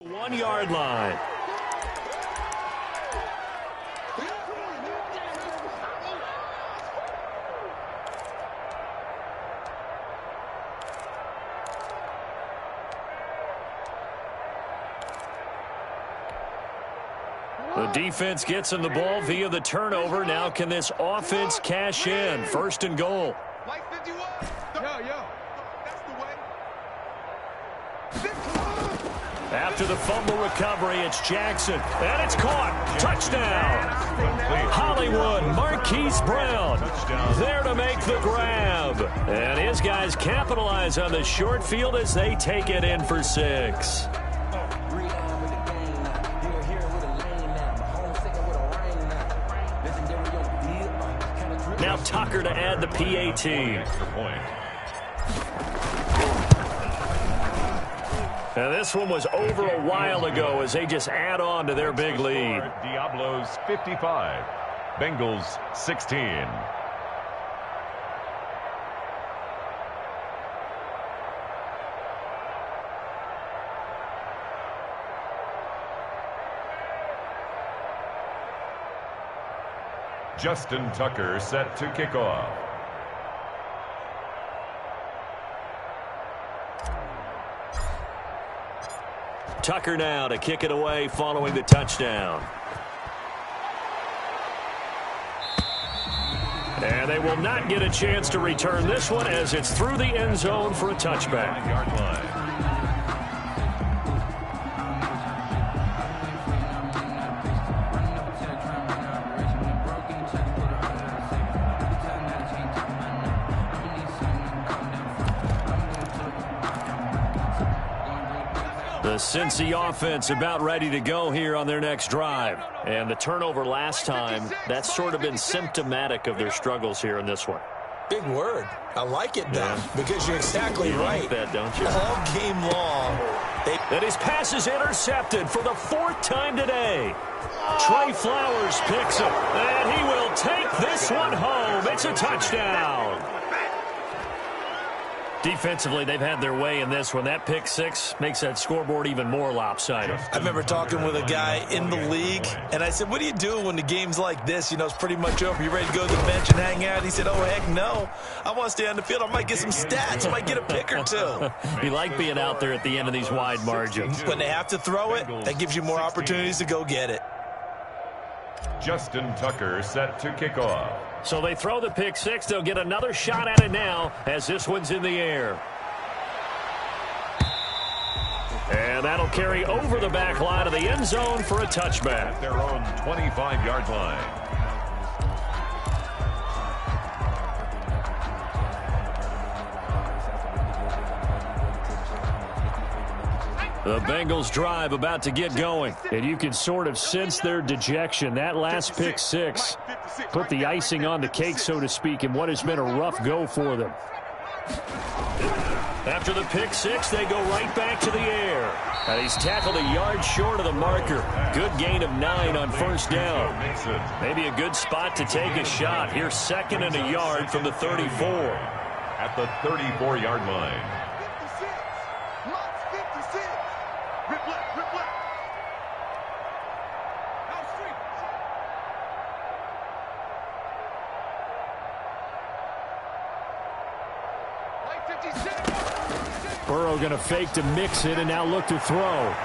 One-yard line. The defense gets him the ball via the turnover. Now can this offense cash in? 1st and goal. After the fumble recovery, it's Jackson. And it's caught. Touchdown. Hollywood, Marquise Brown there to make the grab. And his guys capitalize on the short field as they take it in for 6. Now Tucker to add the PAT. Now this one was over a while ago as they just add on to their big lead. Diablos 55, Bengals 16. Justin Tucker set to kick off. Tucker now to kick it away following the touchdown. And they will not get a chance to return this one as it's through the end zone for a touchback. Yard line. The Cincy offense about ready to go here on their next drive. And the turnover last time, that's sort of been symptomatic of their struggles here in this one. Big word. I like it, though, because you're exactly right. Like that, don't you? All game long. And his pass is intercepted for the 4th time today. Trey Flowers picks it, and he will take this one home. It's a touchdown. Defensively, they've had their way in this one. That pick 6 makes that scoreboard even more lopsided. I remember talking with a guy in the league, and I said, what do you do when the game's like this? You know, it's pretty much over. You ready to go to the bench and hang out? He said, oh, heck no. I want to stay on the field. I might get some stats. I might get a pick or two. You like being out there at the end of these wide margins. When they have to throw it, that gives you more opportunities to go get it. Justin Tucker set to kick off. So they throw the pick 6. They'll get another shot at it now as this one's in the air. And that'll carry over the back line of the end zone for a touchback. Their own 25-yard line. The Bengals drive about to get going, and you can sort of sense their dejection. That last pick 6 put the icing on the cake, so to speak, in what has been a rough go for them. After the pick 6, they go right back to the air. And he's tackled a yard short of the marker. Good gain of 9 on first down. Maybe a good spot to take a shot. Here's 2nd and a yard from the 34. At the 34-yard line. Burrow going to fake to mix it and now look to throw.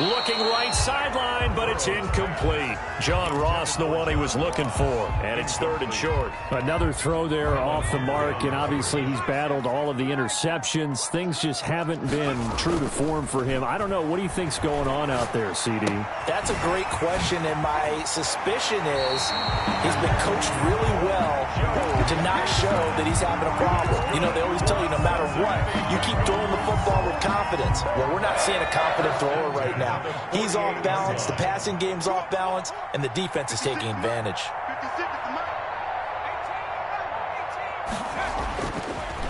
Looking right sideline, but it's incomplete. John Ross, the one he was looking for, and it's 3rd and short. Another throw there off the mark, and obviously he's battled all of the interceptions. Things just haven't been true to form for him. I don't know. What do you think's going on out there, CD? That's a great question, and my suspicion is he's been coached really well to not show that he's having a problem. You know, they always tell you no matter what, you keep throwing the football with confidence. Well, we're not seeing a confident thrower right now. He's off balance, the passing game's off balance, and the defense is taking advantage.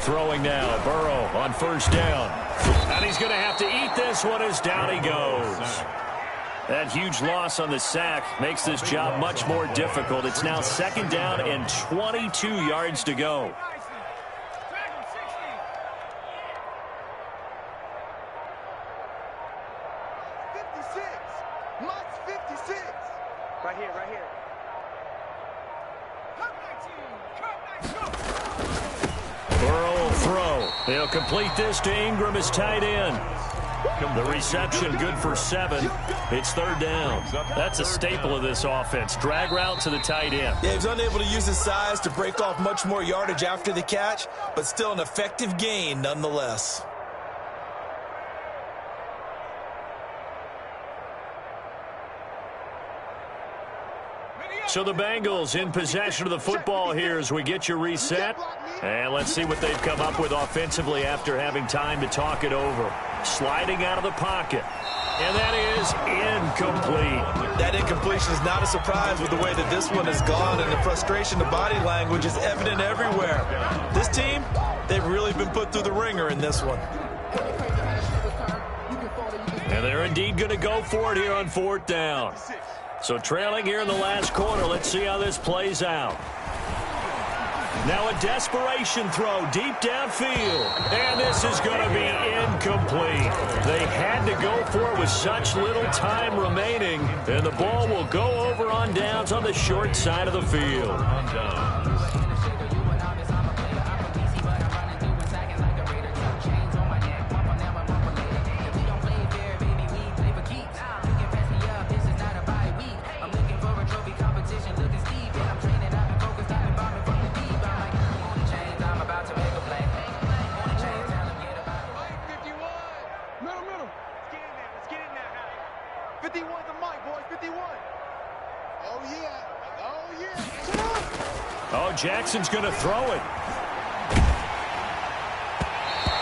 Throwing now, Burrow on first down. And he's going to have to eat this one as down he goes. That huge loss on the sack makes this job much more difficult. It's now 2nd down and 22 yards to go. Right here, right here. Burrow will throw. They'll complete this to Ingram as tight end. The reception good for 7. It's 3rd down. That's a staple of this offense. Drag route to the tight end. Yeah, he's unable to use his size to break off much more yardage after the catch, but still an effective gain nonetheless. So the Bengals in possession of the football here as we get you reset. And let's see what they've come up with offensively after having time to talk it over. Sliding out of the pocket. And that is incomplete. That incompletion is not a surprise with the way that this one has gone, and the frustration, the body language is evident everywhere. This team, they've really been put through the ringer in this one. And they're indeed going to go for it here on 4th down. So trailing here in the last quarter, let's see how this plays out. Now a desperation throw deep downfield. And this is going to be incomplete. They had to go for it with such little time remaining. And the ball will go over on downs on the short side of the field. On downs. Oh, Jackson's going to throw it.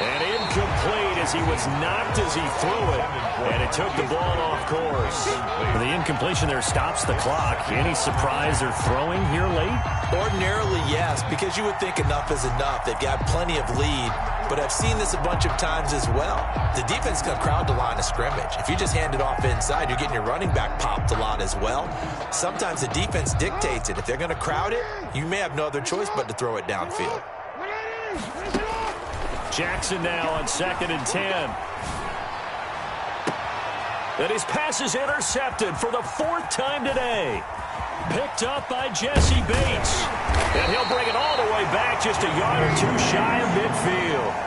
And incomplete as he was knocked as he threw it. And it took the ball off course. The incompletion there stops the clock. Any surprise they're throwing here late? Ordinarily, yes, because you would think enough is enough. They've got plenty of lead, but I've seen this a bunch of times as well. The defense is going to crowd the line of scrimmage. If you just hand it off inside, you're getting your running back popped a lot as well. Sometimes the defense dictates it. If they're going to crowd it, you may have no other choice but to throw it downfield. Jackson now on 2nd and 10. And his pass is intercepted for the 4th time today. Picked up by Jesse Bates. And he'll bring it all the way back just a yard or two shy of midfield.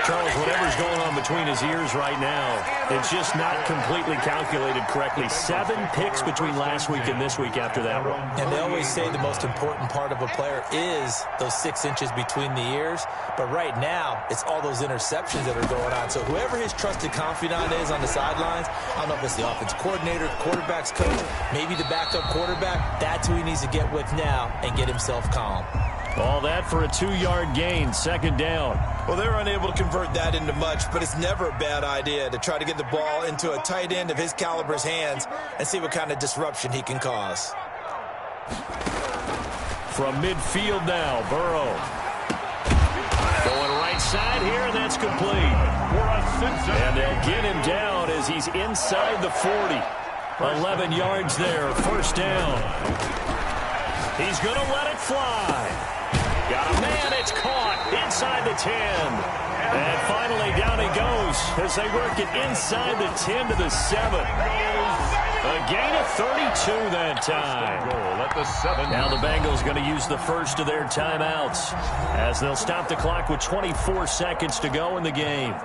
Charles, whatever's going on between his ears right now, it's just not completely calculated correctly. 7 picks between last week and this week after that one. And they always say the most important part of a player is those 6 inches between the ears. But right now, it's all those interceptions that are going on. So whoever his trusted confidant is on the sidelines, I don't know if it's the offense coordinator, quarterback's coach, maybe the backup quarterback, that's who he needs to get with now and get himself calm. All that for a 2-yard gain, 2nd down. Well, they're unable to convert that into much, but it's never a bad idea to try to get the ball into a tight end of his caliber's hands and see what kind of disruption he can cause. From midfield now, Burrow. Going right side here, and that's complete. And they'll get him down as he's inside the 40. 11 yards there, 1st down. He's going to let it fly. Got a man, it's caught inside the 10. And finally down he goes as they work it inside the 10 to the 7. A gain of 32 that time. At the 7. Now the Bengals going to use the first of their timeouts as they'll stop the clock with 24 seconds to go in the game.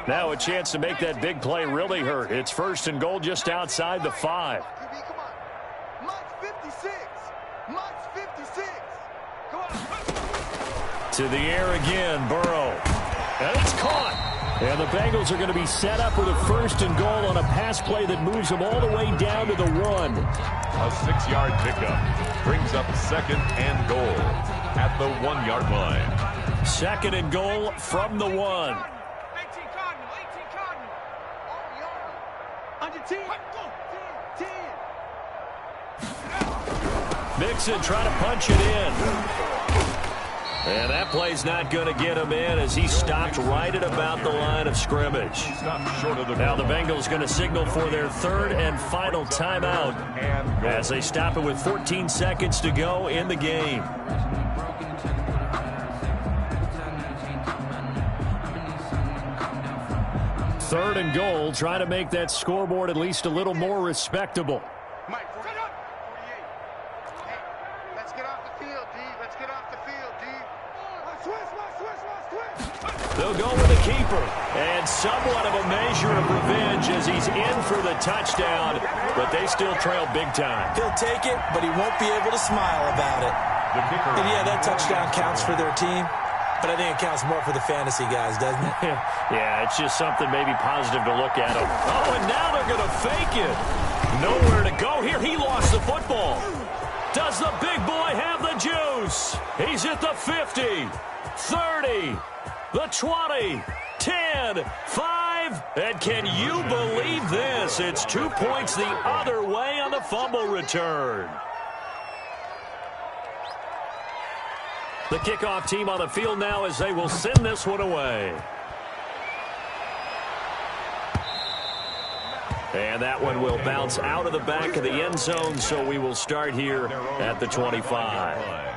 Now a chance to make that big play really hurt. It's 1st and goal just outside the 5. To the air again, Burrow. And it's caught. And the Bengals are going to be set up with a 1st and goal on a pass play that moves them all the way down to the 1. A 6-yard pickup brings up 2nd and goal at the 1-yard line. 2nd and goal from the 1. Mixon trying to punch it in. And that play's not going to get him in as he stopped right at about the line of scrimmage. Now the Bengals going to signal for their 3rd and final timeout as they stop it with 14 seconds to go in the game. Third and goal, trying to make that scoreboard at least a little more respectable. Mike, set up. 48. Hey, let's get off the field, D. Let's get off the field, D. Switch. They'll go with the keeper. And somewhat of a measure of revenge as he's in for the touchdown, but they still trail big time. He'll take it, but he won't be able to smile about it. The kicker. And yeah, that touchdown counts for their team, but I think it counts more for the fantasy guys, doesn't it? Yeah, it's just something maybe positive to look at. Oh, and now they're going to fake it. Nowhere to go here. He lost the football. Does the big boy have the juice? He's at the 50, 30, the 20, 10, 5. And can you believe this? It's 2 points the other way on the fumble return. The kickoff team on the field now as they will send this one away. And that one will bounce out of the back of the end zone, so we will start here at the 25.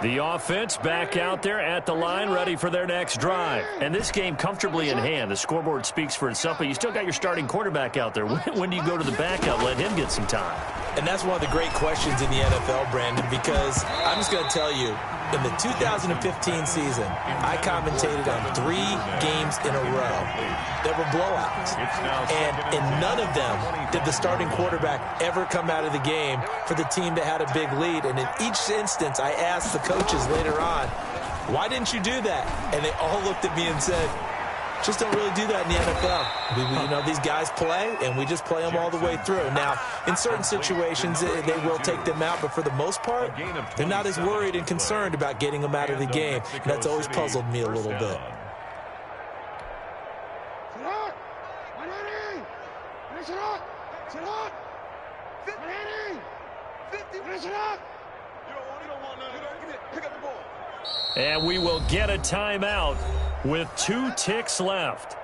The offense back out there at the line, ready for their next drive. And this game comfortably in hand. The scoreboard speaks for itself, but you still got your starting quarterback out there. When do you go to the backup, let him get some time? And that's one of the great questions in the NFL, Brandon, because I'm just going to tell you, in the 2015 season, I commentated on 3 games in a row that were blowouts. And in none of them did the starting quarterback ever come out of the game for the team that had a big lead. And in each instance, I asked the coaches later on, why didn't you do that? And they all looked at me and said, just don't really do that in the NFL. These guys play, and we just play them all the way through. Now, in certain situations, they will take them out, but for the most part, they're not as worried and concerned about getting them out of the game. And that's always puzzled me a little bit. And we will get a timeout with 2 ticks left.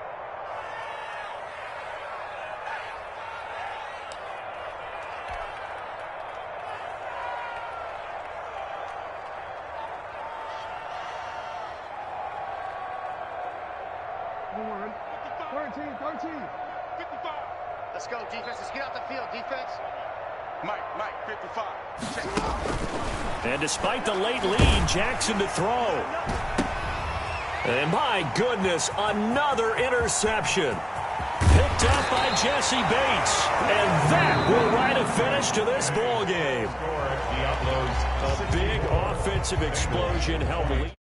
One, 13, 55. Let's go, defense. Let's get out the field, defense. Mike, 55. Check. And despite the late lead, Jackson to throw. And my goodness, another interception. Picked up by Jesse Bates. And that will write a finish to this ball game. A big offensive explosion helped lead.